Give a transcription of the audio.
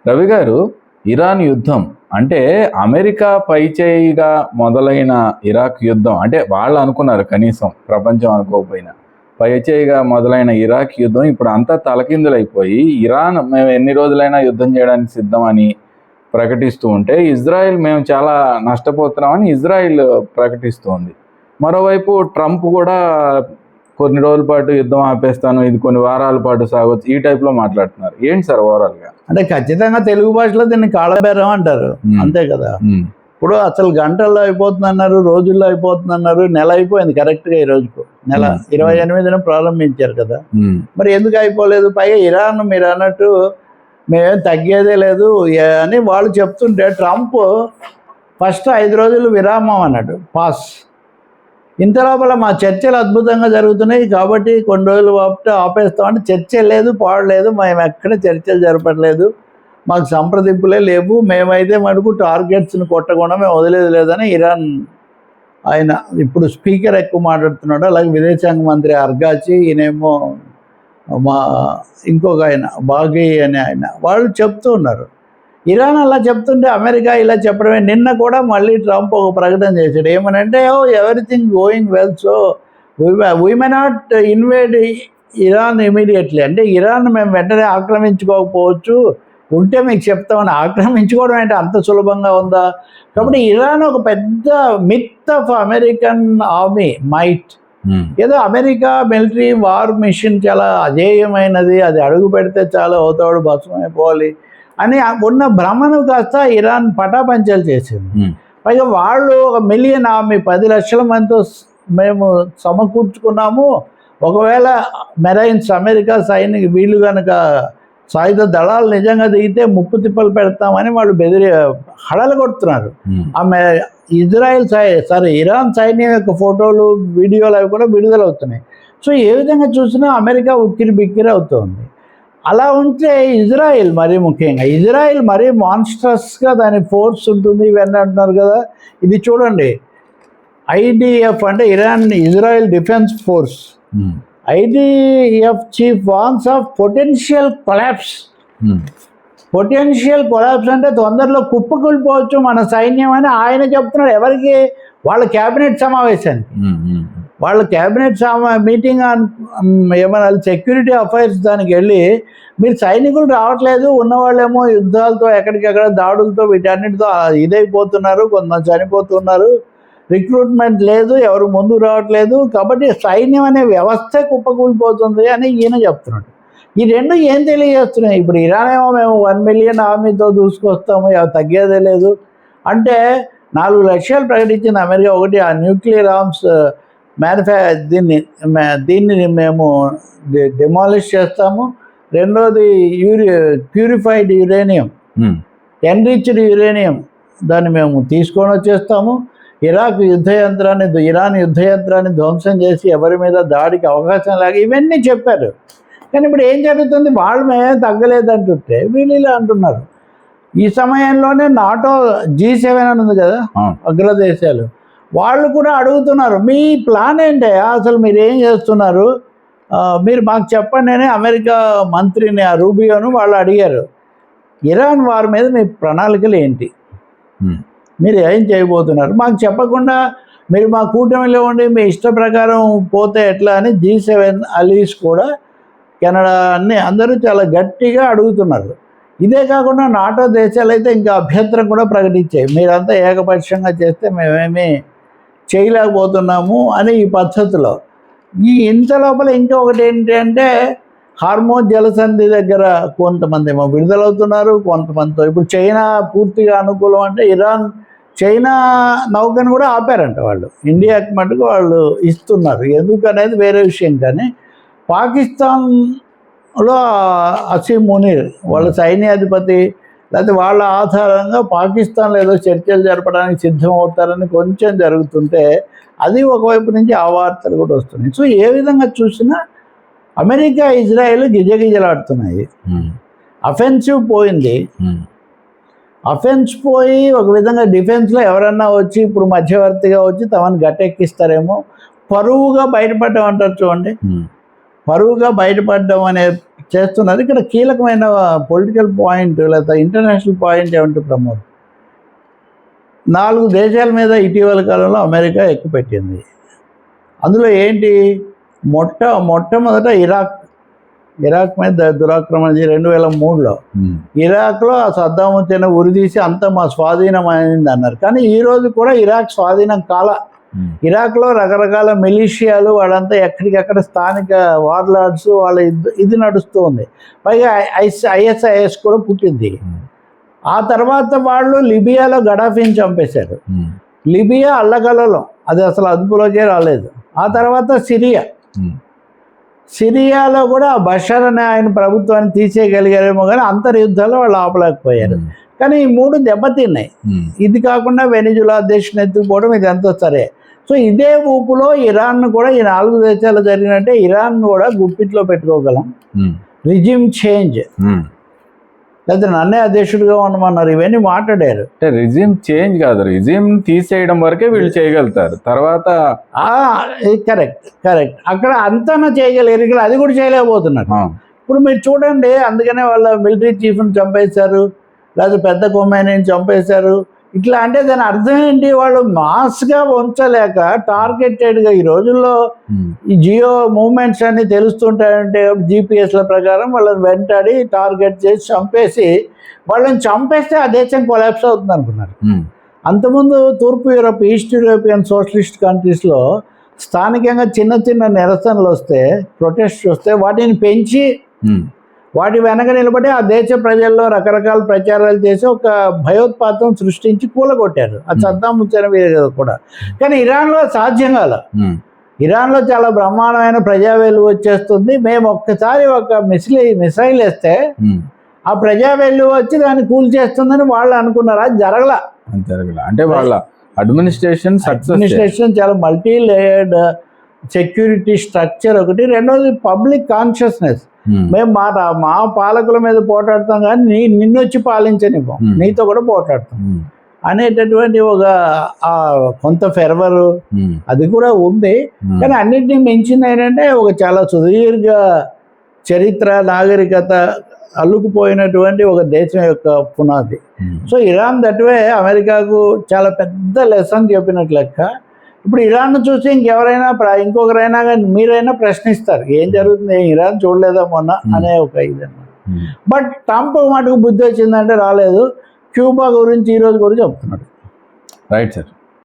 రవి గారు, ఇరాన్ యుద్ధం అంటే అమెరికా పైచేయిగా మొదలైన ఇరాక్ యుద్ధం అంటే వాళ్ళు అనుకున్నారు, కనీసం ప్రపంచం అనుకోకపోయినా పైచేయిగా మొదలైన ఇరాక్ యుద్ధం ఇప్పుడు అంతా తలకిందులైపోయి ఇరాన్ మేము ఎన్ని రోజులైనా యుద్ధం చేయడానికి సిద్ధమని ప్రకటిస్తూ ఉంటే, ఇజ్రాయెల్ మేము చాలా నష్టపోతున్నామని ఇజ్రాయెల్ ప్రకటిస్తోంది. మరోవైపు ట్రంప్ కూడా కొన్ని రోజుల పాటు యుద్ధం ఆపేస్తాను, ఇది కొన్ని వారాల పాటు సాగొచ్చు, ఈ టైప్లో మాట్లాడుతున్నారు. ఏంటి సార్ ఓవరాల్గా? అంటే ఖచ్చితంగా తెలుగు భాషలో దీన్ని కాళ్ళబేరం అంటారు, అంతే కదా. ఇప్పుడు అసలు గంటల్లో అయిపోతుంది అన్నారు, రోజుల్లో అయిపోతుంది అన్నారు, నెల అయిపోయింది కరెక్ట్గా. ఈ రోజుకు నెల 28న ప్రారంభించారు కదా, మరి ఎందుకు అయిపోలేదు? పైగా ఇరాన్ మీరు అన్నట్టు మేమేం తగ్గేదే లేదు అని వాళ్ళు చెప్తుంటే, ట్రంప్ ఫస్ట్ 5 రోజులు విరామం అన్నాడు, పాస్. ఇంత లోపల మా చర్చలు అద్భుతంగా జరుగుతున్నాయి కాబట్టి కొన్ని రోజులు ఆపేస్తామంటే చర్చ లేదు, పాడలేదు, మేము ఎక్కడ చర్చలు జరపట్లేదు, మాకు సంప్రదింపులే లేవు, మేమైతే మటుకు టార్గెట్స్ని కొట్టకుండా మేము వదిలేదు లేదని ఇరాన్ ఆయన ఇప్పుడు స్పీకర్ ఎక్కువ మాట్లాడుతున్నాడు. అలాగే విదేశాంగ మంత్రి అర్గాచి, ఈయనేమో మా ఇంకొక ఆయన బాగీ అనే ఆయన, వాళ్ళు చెప్తూ ఉన్నారు. ఇరాన్ అలా చెప్తుంటే అమెరికా ఇలా చెప్పడమే. నిన్న కూడా మళ్ళీ ట్రంప్ ఒక ప్రకటన చేశాడు, ఏమనంటే everything going well, so we may not invade Iran immediately. అంటే ఇరాన్ మేము వెంటనే ఆక్రమించుకోకపోవచ్చు, ఉంటే మీకు చెప్తామని. ఆక్రమించుకోవడం అంటే అంత సులభంగా ఉందా? కాబట్టి ఇరాన్ ఒక పెద్ద myth of American army might. ఏదో అమెరికా మిలిటరీ వార్ మిషన్ చాలా అజేయమైనది, అది అడుగు పెడితే చాలా అవుతాడు, భస్మైపోవాలి అని ఉన్న భ్రమను కాస్త ఇరాన్ పటాపంచలు చేసింది. పైగా వాళ్ళు 1 మిలియన్ ఆర్మీ, 10 లక్షల మందితో మేము సమకూర్చుకున్నాము, ఒకవేళ మెరైన్స్ అమెరికా సైనిక వీళ్ళు కనుక సాయుధ దళాలు నిజంగా దిగితే ముప్పు తిప్పలు పెడతామని వాళ్ళు హడలు కొడుతున్నారు. ఆమె ఇరాన్ సైన్యం యొక్క ఫోటోలు, వీడియోలు అవి కూడా విడుదలవుతున్నాయి. సో ఏ విధంగా చూసినా అమెరికా ఉక్కిరి బిక్కిరి అవుతుంది. అలా ఉంటే ఇజ్రాయిల్ మరీ ముఖ్యంగా, ఇజ్రాయిల్ మరీ మాన్స్ట్రస్గా దాని ఫోర్స్ ఉంటుంది ఇవన్నీ అంటున్నారు కదా. ఇది చూడండి, ఐడిఎఫ్ అంటే Israel defence force, IDF chief వార్న్స్ of potential collapse. Potential collapse అంటే తొందరలో కుప్పకూలిపోవచ్చు మన సైన్యం అని ఆయన చెప్తున్నాడు. ఎవరికి? వాళ్ళ క్యాబినెట్ సమావేశానికి. వాళ్ళ క్యాబినెట్ మీటింగ్ ఏమన్నా సెక్యూరిటీ అఫైర్స్ దానికి వెళ్ళి, మీరు సైనికులు రావట్లేదు, ఉన్నవాళ్ళేమో యుద్ధాలతో ఎక్కడికెక్కడ దాడులతో వీటన్నిటితో ఇదైపోతున్నారు, కొంతమంది చనిపోతున్నారు, రిక్రూట్మెంట్ లేదు, ఎవరు ముందుకు రావట్లేదు, కాబట్టి సైన్యం అనే వ్యవస్థ కుప్పకూలిపోతుంది అని ఈయన చెప్తున్నాడు. ఈ రెండు ఏం తెలియజేస్తున్నాయి? ఇప్పుడు ఇరాన్ ఏమో మేము 1 మిలియన్ ఆర్మీతో దూసుకొస్తాము, తగ్గేదే లేదు అంటే 4 లక్ష్యాలు ప్రకటించింది అమెరికా. ఒకటి, ఆ న్యూక్లియర్ ఆర్మ్స్ దీన్ని మేము డిమాలిష్ చేస్తాము. రెండోది ప్యూరిఫైడ్ యురేనియం, ఎన్రిచ్డ్ యురేనియం, దాన్ని మేము తీసుకొని వచ్చేస్తాము. ఇరాన్ యుద్ధ యంత్రాన్ని ధ్వంసం చేసి ఎవరి మీద దాడికి అవకాశం లేక ఇవన్నీ చెప్పారు. కానీ ఇప్పుడు ఏం జరుగుతుంది? వాళ్ళు మేమేం తగ్గలేదంటుంటే వీళ్ళు ఇలా అంటున్నారు. ఈ సమయంలోనే నాటో G7 అని ఉంది కదా, అగ్రదేశాలు, వాళ్ళు కూడా అడుగుతున్నారు, మీ ప్లాన్ ఏంటి అసలు, మీరు ఏం చేస్తున్నారు, మీరు మాకు చెప్పండి అని అమెరికా మంత్రిని రూబియోను వాళ్ళు అడిగారు. ఇరాన్ వారి మీద మీ ప్రణాళికలు ఏంటి, మీరు ఏం చేయబోతున్నారు, మాకు చెప్పకుండా మీరు మా కూటమిలో ఉండి మీ ఇష్ట ప్రకారం పోతే ఎట్లా అని G7 అలీస్ కూడా, కెనడా అన్ని అందరూ చాలా గట్టిగా అడుగుతున్నారు. ఇదే కాకుండా నాటో దేశాలు అయితే ఇంకా అభ్యంతరం కూడా ప్రకటించాయి, మీరంతా ఏకపక్షంగా చేస్తే మేమేమీ చేయలేకపోతున్నాము అని. ఈ పద్ధతిలో ఇంత లోపల ఇంకొకటి ఏంటంటే, హార్మోజ్ జలసంధి దగ్గర కొంతమంది ఏమో విడుదలవుతున్నారు, కొంతమందితో ఇప్పుడు చైనా పూర్తిగా అనుకూలం అంటే ఇరాన్ చైనా నౌకను కూడా ఆపారంట వాళ్ళు. ఇండియాకి మటుకు వాళ్ళు ఇస్తున్నారు, ఎందుకనేది వేరే విషయం. కానీ పాకిస్తాన్లో అసీం మునీర్ వాళ్ళ సైన్యాధిపతి, లేకపోతే వాళ్ళ ఆధారంగా పాకిస్తాన్లో ఏదో చర్చలు జరపడానికి సిద్ధమవుతారని కొంచెం జరుగుతుంటే, అది ఒకవైపు నుంచి ఆ వార్తలు కూడా వస్తున్నాయి. సో ఏ విధంగా చూసినా అమెరికా ఇజ్రాయెల్ గిజగిజలాడుతున్నాయి. అఫెన్సివ్ పోయింది, అఫెన్స్ పోయి ఒక విధంగా డిఫెన్స్లో ఎవరన్నా వచ్చి ఇప్పుడు మధ్యవర్తిగా వచ్చి తమను గట్టెక్కిస్తారేమో. పరువుగా బయటపడ్డం అంటారు చూడండి, పరువుగా బయటపడడం అనే చేస్తున్నారు. ఇక్కడ కీలకమైన పొలిటికల్ పాయింట్ లేదా ఇంటర్నేషనల్ పాయింట్ ఏమంటే ప్రమోద్, 4 దేశాల మీద ఇటీవల కాలంలో అమెరికా ఎక్కువ పెట్టింది. అందులో ఏంటి, మొట్టమొదట ఇరాక్ మీద దురాక్రమణ 2003లో ఇరాక్లో సద్దాం హుస్సేన్ ఉరిదీసి అంతా మా స్వాధీనం అయింది అన్నారు. కానీ ఈ రోజు కూడా ఇరాక్ స్వాధీనం కాల. ఇరాక్లో రకరకాల మిలిషియాలు వాళ్ళంతా ఎక్కడికక్కడ స్థానిక వార్లార్డ్స్ వాళ్ళ ఇది నడుస్తూ ఉంది. పైగా ISIS కూడా పుట్టింది. ఆ తర్వాత వాళ్ళు లిబియాలో గడాఫీని చంపేశారు. లిబియా అల్లకల్లోలం, అది అసలు అదుపులోకే రాలేదు. ఆ తర్వాత సిరియాలో కూడా బషర్ అనే ఆయన ప్రభుత్వాన్ని తీసేయగలిగారేమో, కానీ అంతర్యుద్ధాల్లో వాళ్ళు ఆపలేకపోయారు. కానీ ఈ 3 దెబ్బతిన్నాయి. ఇది కాకుండా వెనిజులా దేశం ఎత్తుకుపోవడం ఇదంతా సరే. సో ఇదే ఊపులో ఇరాన్ కూడా, ఈ 4 దేశాలు జరిగినట్టే ఇరాన్ కూడా గుప్పిట్లో పెట్టుకోగలం. రిజిమ్ చేంజ్, లేదా నన్నే అధ్యక్షుడిగా ఉండమన్నారు, ఇవన్నీ మాట్లాడారు. అంటే రిజిమ్ చేంజ్ కాదు, రిజిమ్ తీసేయడం వరకే వీళ్ళు చేయగలుగుతారు. తర్వాత కరెక్ట్ అక్కడ అంతా చేయగలిగారు, ఇక్కడ అది కూడా చేయలేకపోతున్నారు. ఇప్పుడు మీరు చూడండి, అందుకనే వాళ్ళ మిలిటరీ చీఫ్ని చంపేశారు, లేదా పెద్ద కొమ్మాయిని చంపేశారు. ఇట్లా అంటే దాని అర్థం ఏంటి, వాళ్ళు మాస్గా ఉంచలేక టార్గెటెడ్గా ఈ రోజుల్లో ఈ జియో మూవ్మెంట్స్ అన్ని తెలుస్తుంటాయంటే GPSల ప్రకారం వాళ్ళని వెంటాడి టార్గెట్ చేసి చంపేసి, వాళ్ళని చంపేస్తే ఆ దేశం కొలాప్స్ అవుతుంది అనుకున్నారు. అంతకుముందు తూర్పు యూరోప్, ఈస్ట్ యూరోపియన్ సోషలిస్ట్ కంట్రీస్లో స్థానికంగా చిన్న చిన్న నిరసనలు వస్తే, ప్రొటెస్ట్ వస్తే వాటిని పెంచి వాటి వెనక నిలబడి ఆ దేశ ప్రజల్లో రకరకాల ప్రచారాలు చేసి ఒక భయోత్పాతం సృష్టించి కూలగొట్టారు. అది సద్దాం హుస్సేన్ కూడా. కానీ ఇరాన్లో సాధ్యం కాల. ఇరాన్లో చాలా బ్రహ్మాండమైన ప్రజా వెలుగు వచ్చేస్తుంది. మేము ఒక్కసారి ఒక మిసైల్ వేస్తే ఆ ప్రజా వెలుగు వచ్చి దాన్ని కూల్చేస్తుందని వాళ్ళు అనుకున్నారు. అది జరగల. అంటే వాళ్ళ అడ్మినిస్ట్రేషన్ చాలా మల్టీ లేయర్డ్ సెక్యూరిటీ స్ట్రక్చర్ ఒకటి. రెండోది పబ్లిక్ కాన్షియస్నెస్. మేము మా పాలకుల మీద పోటాడతాం, కానీ నిన్ను వచ్చి పాలించనివ్వం, నీతో కూడా పోటాడతాం అనేటటువంటి ఒక కొంత ఫెర్వరు అది కూడా ఉంది. కానీ అన్నింటినీ మించింది ఏంటంటే ఒక చాలా సుదీర్ఘ చరిత్ర, నాగరికత అల్లుకుపోయినటువంటి ఒక దేశం యొక్క పునాది. సో ఇరాన్ దట్వే అమెరికాకు చాలా పెద్ద లెసన్ చెప్పినట్లు లెక్క. ఇప్పుడు ఇరాన్ చూసి ఇంకొకరైనా కానీ మీరైనా ప్రశ్నిస్తారు, ఏం జరుగుతుంది, ఇరాన్ చూడలేదా మొన్న అనే ఒక ఇదన్నమాట. బట్ ట్రంప్ మటుకు బుద్ధి వచ్చిందంటే రాలేదు. క్యూబా గురించి ఈరోజు కూడా చెప్తున్నాడు. Right sir.